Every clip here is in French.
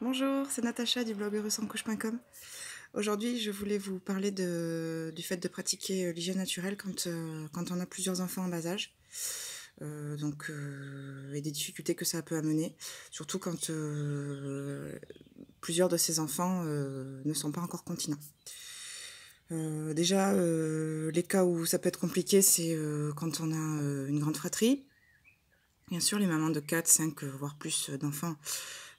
Bonjour, c'est Natacha du blog heureussancouche.com. Aujourd'hui, je voulais vous parler du fait de pratiquer l'hygiène naturelle quand on a plusieurs enfants en bas âge. Et des difficultés que ça peut amener, surtout quand plusieurs de ces enfants ne sont pas encore continents. Les cas où ça peut être compliqué, c'est quand on a une grande fratrie. Bien sûr, les mamans de 4, 5, voire plus d'enfants,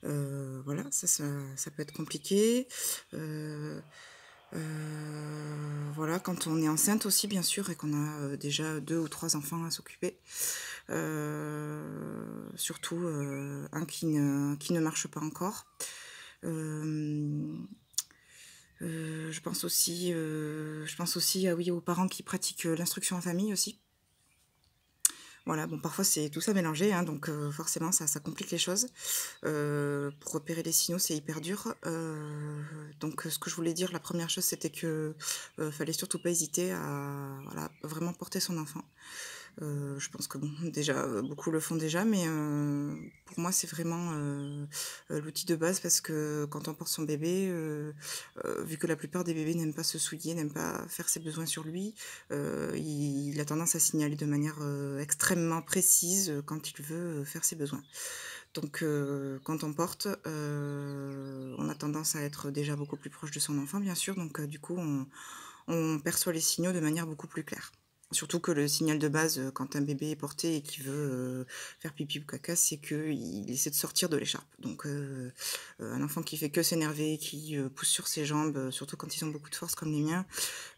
voilà, ça peut être compliqué. Heu voilà, quand on est enceinte aussi, bien sûr, et qu'on a, déjà 2 ou 3 enfants à s'occuper. Surtout, un qui ne marche pas encore. Hem, je pense aussi, ah oui, aux parents qui pratiquent, l'instruction en famille aussi. Voilà, bon, parfois c'est tout ça mélangé, hein, donc forcément ça complique les choses. Pour repérer les signaux, c'est hyper dur. Ce que je voulais dire, la première chose, c'était que, fallait surtout pas hésiter à, voilà, vraiment porter son enfant. Je pense que bon, déjà, beaucoup le font déjà, mais pour moi, c'est vraiment, l'outil de base parce que quand on porte son bébé, vu que la plupart des bébés n'aiment pas se souiller, n'aiment pas faire ses besoins sur lui, il a tendance à signaler de manière, extrêmement précise, quand il veut, faire ses besoins. Quand on porte, on a tendance à être déjà beaucoup plus proche de son enfant, bien sûr, du coup, on perçoit les signaux de manière beaucoup plus claire. Surtout que le signal de base, quand un bébé est porté et qu'il veut, faire pipi ou caca, c'est qu'il essaie de sortir de l'écharpe. Un enfant qui fait que s'énerver, qui, pousse sur ses jambes, surtout quand ils ont beaucoup de force comme les miens,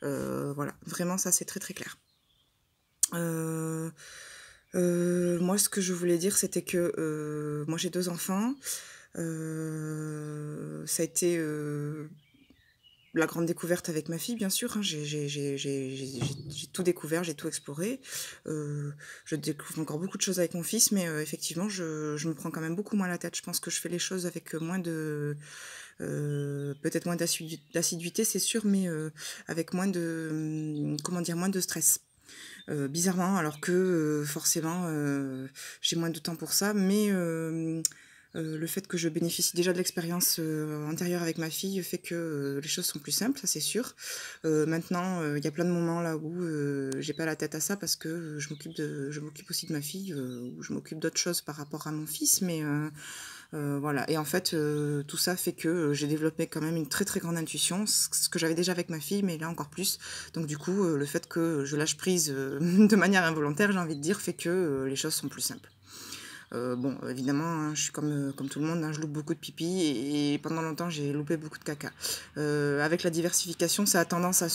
voilà, vraiment ça, c'est très, très clair. Heu Moi, ce que je voulais dire, c'était que, moi, j'ai 2 enfants. Ça a été, la grande découverte avec ma fille, bien sûr, hein. J'ai tout découvert, j'ai tout exploré. Heu, je découvre encore beaucoup de choses avec mon fils, mais effectivement, je me prends quand même beaucoup moins la tête. Je pense que je fais les choses avec, moins de, peut-être moins d'assiduité, c'est sûr, mais avec moins de, comment dire? Moins de stress. Bizarrement, alors que, forcément, j'ai moins de temps pour ça, mais le fait que je bénéficie déjà de l'expérience, antérieure avec ma fille fait que, les choses sont plus simples, ça c'est sûr. Maintenant, il y a plein de moments là où, j'ai pas la tête à ça parce que, je m'occupe aussi de ma fille, ou je m'occupe d'autres choses par rapport à mon fils, mais voilà. Et en fait, tout ça fait que, j'ai développé quand même une très, très grande intuition, ce que j'avais déjà avec ma fille, mais là encore plus. Le fait que je lâche prise, de manière involontaire, j'ai envie de dire, fait que, les choses sont plus simples. Bon, évidemment, hein, je suis comme tout le monde, hein, je loupe beaucoup de pipi et pendant longtemps, j'ai loupé beaucoup de caca. Avec la diversification, ça a tendance à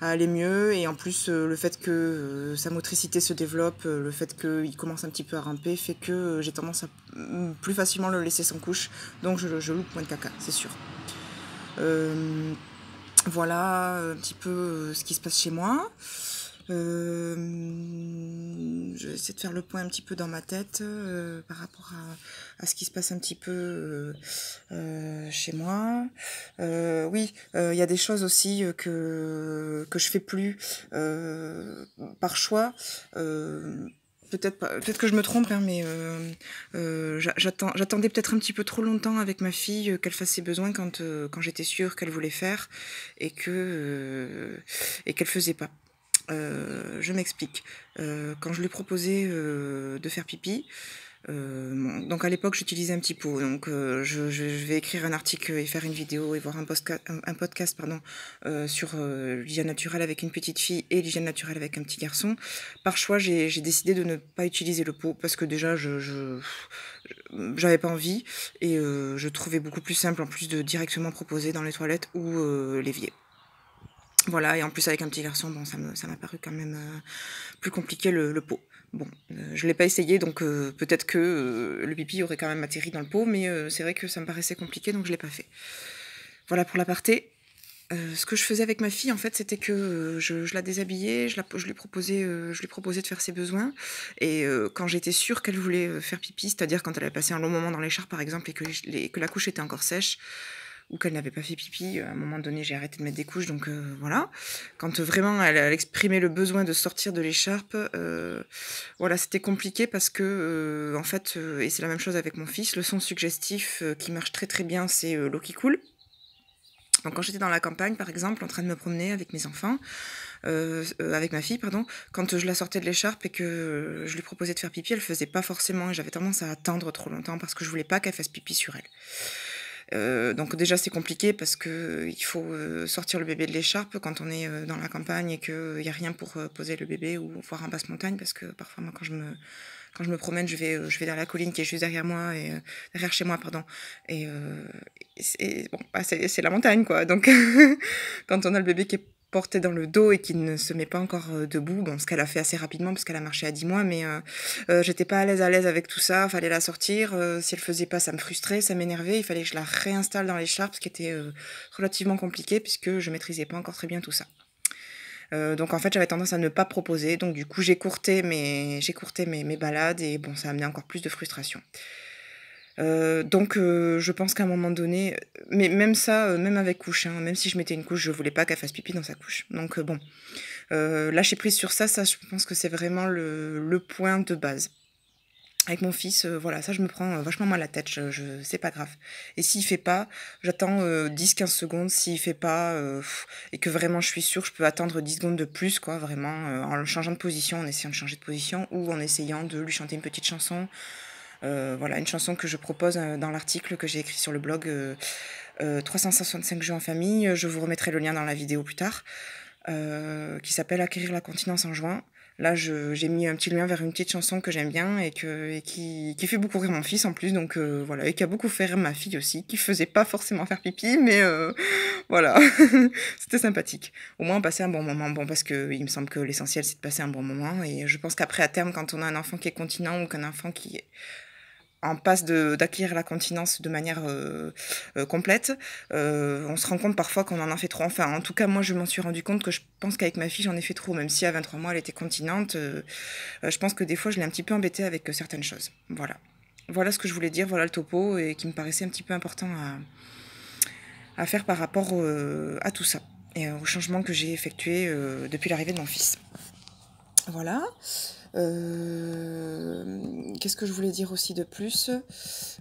aller mieux et en plus, le fait que, sa motricité se développe, le fait qu'il commence un petit peu à ramper fait que, j'ai tendance à, plus facilement le laisser sans couche, donc je loupe moins de caca, c'est sûr. Hem, voilà, un petit peu, ce qui se passe chez moi. Je vais essayer de faire le point un petit peu dans ma tête, par rapport à ce qui se passe un petit peu, chez moi. Oui, il y a des choses aussi, que je fais plus, par choix. Hem, peut-être que je me trompe, hein, mais j'attendais peut-être un petit peu trop longtemps avec ma fille, qu'elle fasse ses besoins quand j'étais sûre qu'elle voulait faire et qu'elle faisait pas. Je m'explique. Quand je lui proposais, de faire pipi, donc à l'époque j'utilisais un petit pot, je vais écrire un article et faire une vidéo et voir un podcast pardon, sur, l'hygiène naturelle avec une petite fille et l'hygiène naturelle avec un petit garçon. Par choix, j'ai décidé de ne pas utiliser le pot parce que déjà j'avais pas envie et je trouvais beaucoup plus simple en plus de directement proposer dans les toilettes ou, l'évier. Voilà, et en plus avec un petit garçon, bon ça m'a paru quand même, plus compliqué le pot. Bon, je l'ai pas essayé donc peut-être que, le pipi aurait quand même atterri dans le pot, mais c'est vrai que ça me paraissait compliqué donc je l'ai pas fait. Voilà pour l'aparté. Ce que je faisais avec ma fille en fait, c'était que, je la déshabillais, je lui proposais de faire ses besoins et quand j'étais sûre qu'elle voulait, faire pipi, c'est-à-dire quand elle avait passé un long moment dans l'écharpe par exemple et que la couche était encore sèche, ou qu'elle n'avait pas fait pipi, à un moment donné, j'ai arrêté de mettre des couches, donc voilà. Quand vraiment elle exprimait le besoin de sortir de l'écharpe, voilà, c'était compliqué parce que, en fait, et c'est la même chose avec mon fils, le son suggestif, qui marche très, très bien, c'est, l'eau qui coule. Donc quand j'étais dans la campagne, par exemple, en train de me promener avec mes enfants, avec ma fille, pardon, quand je la sortais de l'écharpe et que je lui proposais de faire pipi, elle faisait pas forcément et j'avais tendance à attendre trop longtemps parce que je voulais pas qu'elle fasse pipi sur elle. Donc déjà c'est compliqué parce que il faut sortir le bébé de l'écharpe quand on est dans la campagne et qu'il n'y a rien pour poser le bébé ou voir en basse montagne parce que parfois moi quand je me promène je vais vers la colline qui est juste derrière moi et derrière chez moi pardon et c'est bon bah, c'est la montagne quoi donc quand on a le bébé qui est porté dans le dos et qui ne se met pas encore debout, bon ce qu'elle a fait assez rapidement parce qu'elle a marché à 10 mois mais j'étais pas à l'aise avec tout ça, fallait la sortir, si elle faisait pas ça me frustrait, ça m'énervait, il fallait que je la réinstalle dans l'écharpe, ce qui était relativement compliqué puisque je maîtrisais pas encore très bien tout ça. Donc en fait j'avais tendance à ne pas proposer, donc du coup j'écourtais mes balades et bon ça amenait encore plus de frustration. Donc je pense qu'à un moment donné, mais même ça, même avec couche, hein, même si je mettais une couche, je voulais pas qu'elle fasse pipi dans sa couche. Donc bon, lâcher prise sur ça, je pense que c'est vraiment le point de base. Avec mon fils, voilà, ça je me prends vachement mal la tête, c'est pas grave. Et s'il fait pas, j'attends 10-15 secondes. S'il fait pas, et que vraiment je suis sûre, je peux attendre 10 secondes de plus, quoi, vraiment, en changeant de position, en essayant de changer de position, ou en essayant de lui chanter une petite chanson. Voilà, une chanson que je propose dans l'article que j'ai écrit sur le blog 365 jeux en famille. Je vous remettrai le lien dans la vidéo plus tard, qui s'appelle Acquérir la continence en juin. Là, j'ai mis un petit lien vers une petite chanson que j'aime bien et qui fait beaucoup rire mon fils en plus, donc voilà, et qui a beaucoup fait rire ma fille aussi, qui faisait pas forcément faire pipi, mais voilà, c'était sympathique. Au moins, on passait un bon moment, bon, parce que il me semble que l'essentiel, c'est de passer un bon moment, et je pense qu'après, à terme, quand on a un enfant qui est continent ou qu'un enfant qui est en passe d'acquérir la continence de manière complète, on se rend compte parfois qu'on en fait trop. Enfin, en tout cas, moi, je m'en suis rendu compte que je pense qu'avec ma fille, j'en ai fait trop. Même si à 23 mois, elle était continente, je pense que des fois, je l'ai un petit peu embêtée avec certaines choses. Voilà. Voilà ce que je voulais dire, voilà le topo, et qui me paraissait un petit peu important à faire par rapport à tout ça, et au changement que j'ai effectué depuis l'arrivée de mon fils. Voilà. Qu'est-ce que je voulais dire aussi de plus?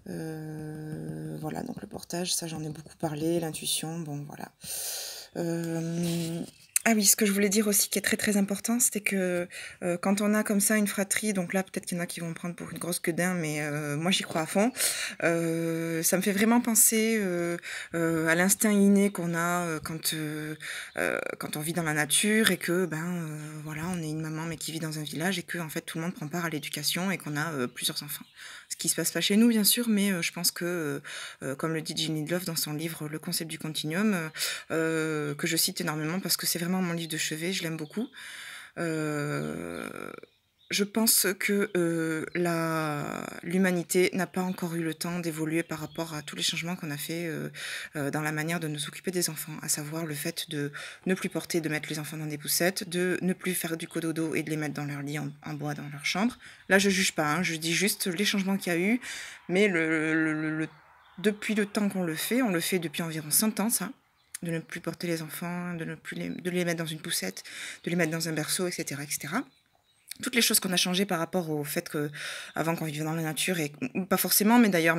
Voilà, donc le portage, ça j'en ai beaucoup parlé, l'intuition, bon voilà. Ah oui, ce que je voulais dire aussi qui est très très important, c'était que quand on a comme ça une fratrie, donc là peut-être qu'il y en a qui vont me prendre pour une grosse gueudin, mais moi j'y crois à fond. Ça me fait vraiment penser à l'instinct inné qu'on a quand on vit dans la nature et que voilà, on est une maman mais qui vit dans un village et que en fait tout le monde prend part à l'éducation et qu'on a plusieurs enfants. Ce qui se passe pas chez nous bien sûr, mais je pense que comme le dit Ginny Love dans son livre Le concept du continuum, que je cite énormément parce que c'est vraiment mon livre de chevet, je l'aime beaucoup. Je pense que l'humanité n'a pas encore eu le temps d'évoluer par rapport à tous les changements qu'on a fait dans la manière de nous occuper des enfants, à savoir le fait de ne plus porter, de mettre les enfants dans des poussettes, de ne plus faire du cododo et de les mettre dans leur lit en bois dans leur chambre. Là, je juge pas, hein, je dis juste les changements qu'il y a eu, mais depuis le temps qu'on le fait, on le fait depuis environ 100 ans, ça, de ne plus porter les enfants, de les mettre dans une poussette, de les mettre dans un berceau, etc., etc. Toutes les choses qu'on a changées par rapport au fait que avant qu'on vivait dans la nature et pas forcément mais d'ailleurs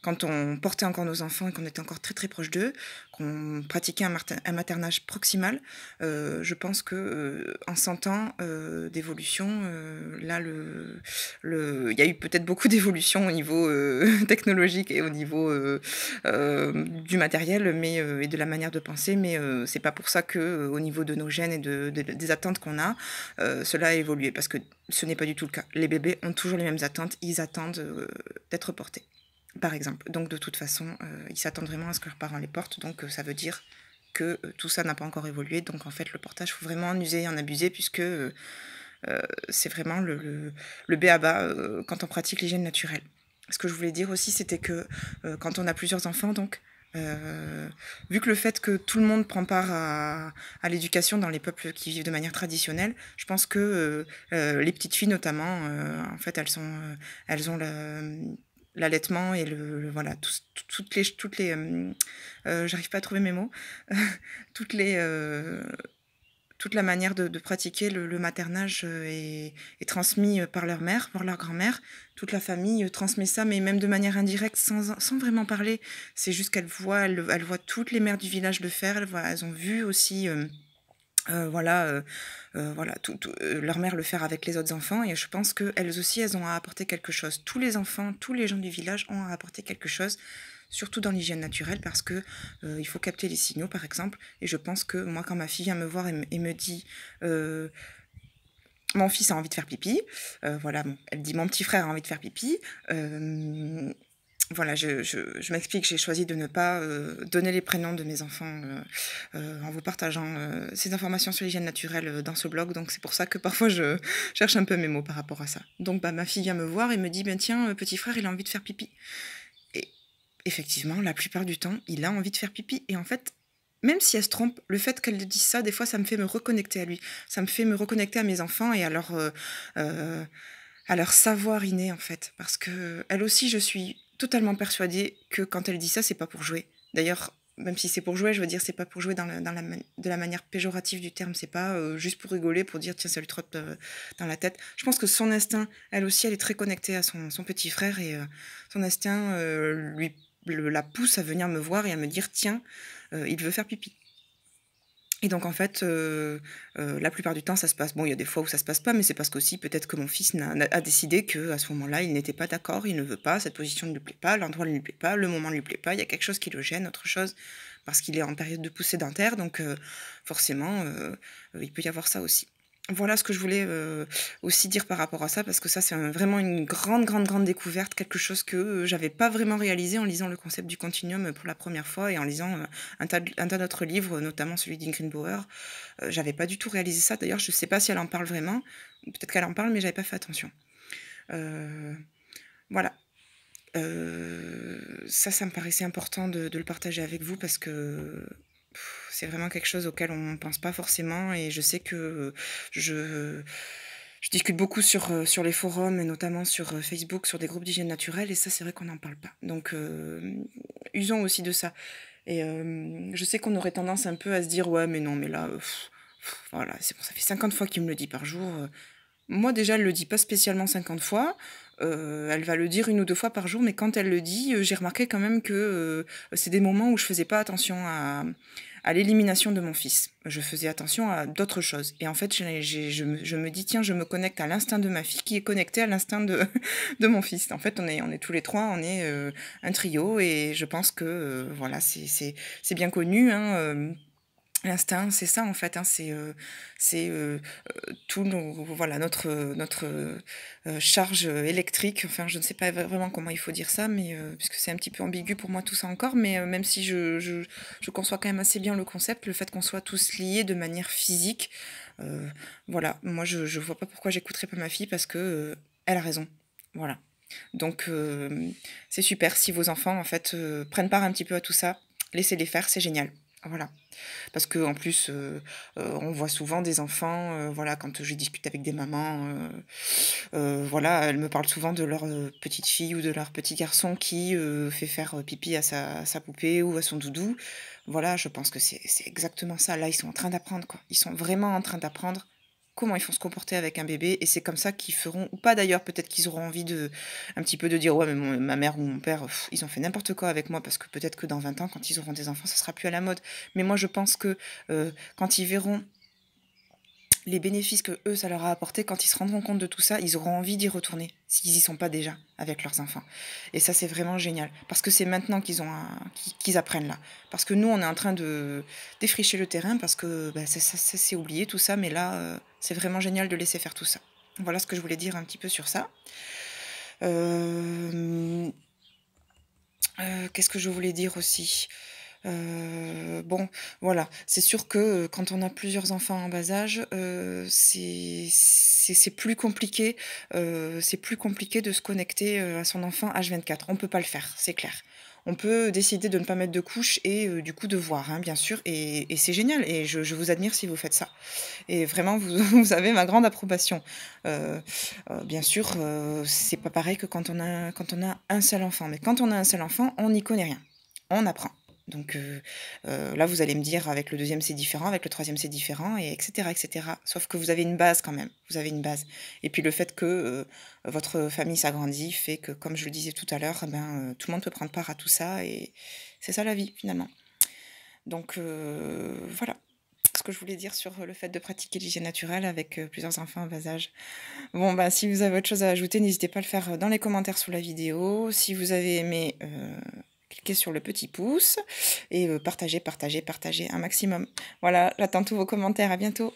quand on portait encore nos enfants et qu'on était encore très très proche d'eux, qu'on pratiquait un maternage proximal, je pense que en 100 ans d'évolution, là il y a eu peut-être beaucoup d'évolution au niveau technologique et au niveau du matériel et de la manière de penser, mais c'est pas pour ça que au niveau de nos gènes et des attentes qu'on a, cela a évolué, parce que ce n'est pas du tout le cas. Les bébés ont toujours les mêmes attentes, ils attendent d'être portés, par exemple. Donc de toute façon, ils s'attendent vraiment à ce que leurs parents les portent, donc ça veut dire que tout ça n'a pas encore évolué, donc en fait le portage, il faut vraiment en user et en abuser, puisque c'est vraiment le b.a.-ba quand on pratique l'hygiène naturelle. Ce que je voulais dire aussi, c'était que quand on a plusieurs enfants, donc, vu que le fait que tout le monde prend part à l'éducation dans les peuples qui vivent de manière traditionnelle, je pense que les petites filles notamment, en fait, elles ont l'allaitement et voilà, toutes les, j'arrive pas à trouver mes mots, toutes les, toute la manière de pratiquer le maternage est transmis par leur mère, par leur grand-mère. Toute la famille transmet ça, mais même de manière indirecte, sans vraiment parler. C'est juste elles voient toutes les mères du village le faire. Elles ont vu aussi, voilà, leur mère le faire avec les autres enfants. Et je pense qu'elles aussi, elles ont à apporter quelque chose. Tous les enfants, tous les gens du village ont à apporter quelque chose, surtout dans l'hygiène naturelle, parce que il faut capter les signaux, par exemple. Et je pense que moi, quand ma fille vient me voir et me dit mon fils a envie de faire pipi, voilà, bon, elle dit mon petit frère a envie de faire pipi, voilà, je m'explique, j'ai choisi de ne pas donner les prénoms de mes enfants en vous partageant ces informations sur l'hygiène naturelle dans ce blog, donc c'est pour ça que parfois je cherche un peu mes mots par rapport à ça. Donc ma fille vient me voir et me dit, ben tiens, petit frère, il a envie de faire pipi. Et effectivement, la plupart du temps, il a envie de faire pipi. Et en fait, même si elle se trompe, le fait qu'elle dise ça, des fois, ça me fait me reconnecter à lui. Ça me fait me reconnecter à mes enfants et à leur savoir inné, en fait. Parce que elle aussi, je suis totalement persuadée que quand elle dit ça, c'est pas pour jouer. D'ailleurs, même si c'est pour jouer, je veux dire, c'est pas pour jouer de la manière péjorative du terme. C'est pas juste pour rigoler, pour dire, tiens, ça lui trotte dans la tête. Je pense que son instinct, elle aussi, elle est très connectée à son petit frère et son instinct la pousse à venir me voir et à me dire, tiens, il veut faire pipi. Et donc en fait, la plupart du temps, ça se passe. Bon, il y a des fois où ça se passe pas, mais c'est parce qu'aussi peut-être que mon fils a décidé qu'à ce moment-là, il n'était pas d'accord, il ne veut pas, cette position ne lui plaît pas, l'endroit ne lui plaît pas, le moment ne lui plaît pas, il y a quelque chose qui le gêne, autre chose, parce qu'il est en période de poussée dentaire, donc forcément, il peut y avoir ça aussi. Voilà ce que je voulais aussi dire par rapport à ça, parce que ça, c'est vraiment une grande, grande, grande découverte, quelque chose que j'avais pas vraiment réalisé en lisant le concept du continuum pour la première fois et en lisant un tas d'autres livres, notamment celui d'Ingrid Bauer. J'avais pas du tout réalisé ça. D'ailleurs, je sais pas si elle en parle vraiment. Peut-être qu'elle en parle, mais j'avais pas fait attention. Voilà. Ça me paraissait important de le partager avec vous parce que c'est vraiment quelque chose auquel on ne pense pas forcément et je sais que je discute beaucoup sur les forums et notamment sur Facebook, sur des groupes d'hygiène naturelle et ça c'est vrai qu'on n'en parle pas. Donc usons aussi de ça. Et je sais qu'on aurait tendance un peu à se dire ouais mais non mais là voilà c'est bon ça fait 50 fois qu'il me le dit par jour. Moi déjà elle le dit pas spécialement 50 fois. Elle va le dire 1 ou 2 fois par jour, mais quand elle le dit, j'ai remarqué quand même que c'est des moments où je faisais pas attention à l'élimination de mon fils. Je faisais attention à d'autres choses. Et en fait, je me dis, tiens, je me connecte à l'instinct de ma fille qui est connecté à l'instinct de mon fils. En fait, on est tous les trois, on est un trio et je pense que voilà, c'est bien connu, hein, l'instinct, c'est ça en fait, hein, c'est tout voilà notre charge électrique. Enfin, je ne sais pas vraiment comment il faut dire ça, mais puisque c'est un petit peu ambigu pour moi tout ça encore. Mais même si je conçois quand même assez bien le concept, le fait qu'on soit tous liés de manière physique, voilà. Moi, je vois pas pourquoi j'écouterais pas ma fille parce que elle a raison. Voilà. Donc c'est super si vos enfants en fait prennent part un petit peu à tout ça, laissez-les faire, c'est génial. Voilà. Parce que en plus, on voit souvent des enfants, voilà, quand je discute avec des mamans, voilà, elles me parlent souvent de leur petite fille ou de leur petit garçon qui fait faire pipi à sa poupée ou à son doudou. Voilà, je pense que c'est exactement ça. Là, ils sont en train d'apprendre, quoi. Ils sont vraiment en train d'apprendre comment il faut se comporter avec un bébé et c'est comme ça qu'ils feront ou pas d'ailleurs peut-être qu'ils auront envie de un petit peu de dire ouais mais ma mère ou mon père ils ont fait n'importe quoi avec moi parce que peut-être que dans 20 ans quand ils auront des enfants ça sera plus à la mode mais moi je pense que quand ils verront les bénéfices que eux ça leur a apporté quand ils se rendront compte de tout ça ils auront envie d'y retourner s'ils y sont pas déjà avec leurs enfants et ça c'est vraiment génial parce que c'est maintenant qu'ils apprennent là parce que nous on est en train de défricher le terrain parce que bah, ça c'est oublié tout ça mais là c'est vraiment génial de laisser faire tout ça voilà ce que je voulais dire un petit peu sur ça qu'est-ce que je voulais dire aussi Bon, voilà, c'est sûr que, quand on a plusieurs enfants en bas âge, c'est plus compliqué, c'est plus compliqué de se connecter, à son enfant H24. On peut pas le faire, c'est clair. On peut décider de ne pas mettre de couches et du coup de voir, hein, bien sûr et c'est génial et je vous admire si vous faites ça et vraiment vous vous avez ma grande approbation. Heu bien sûr, c'est pas pareil que quand on a un seul enfant, mais quand on a un seul enfant, on n'y connaît rien. On apprend. Donc là, vous allez me dire avec le deuxième c'est différent, avec le troisième c'est différent et et cetera. Sauf que vous avez une base quand même, vous avez une base et puis le fait que, votre famille s'agrandit fait que, comme je le disais tout à l'heure, eh ben, tout le monde peut prendre part à tout ça et c'est ça la vie finalement. Donc voilà ce que je voulais dire sur le fait de pratiquer l'hygiène naturelle avec, plusieurs enfants en bas âge. Bon, bah, si vous avez autre chose à ajouter, n'hésitez pas à le faire, dans les commentaires sous la vidéo. Si vous avez aimé, cliquez sur le petit pouce et partagez, partagez, partagez un maximum. Voilà, j'attends tous vos commentaires. À bientôt.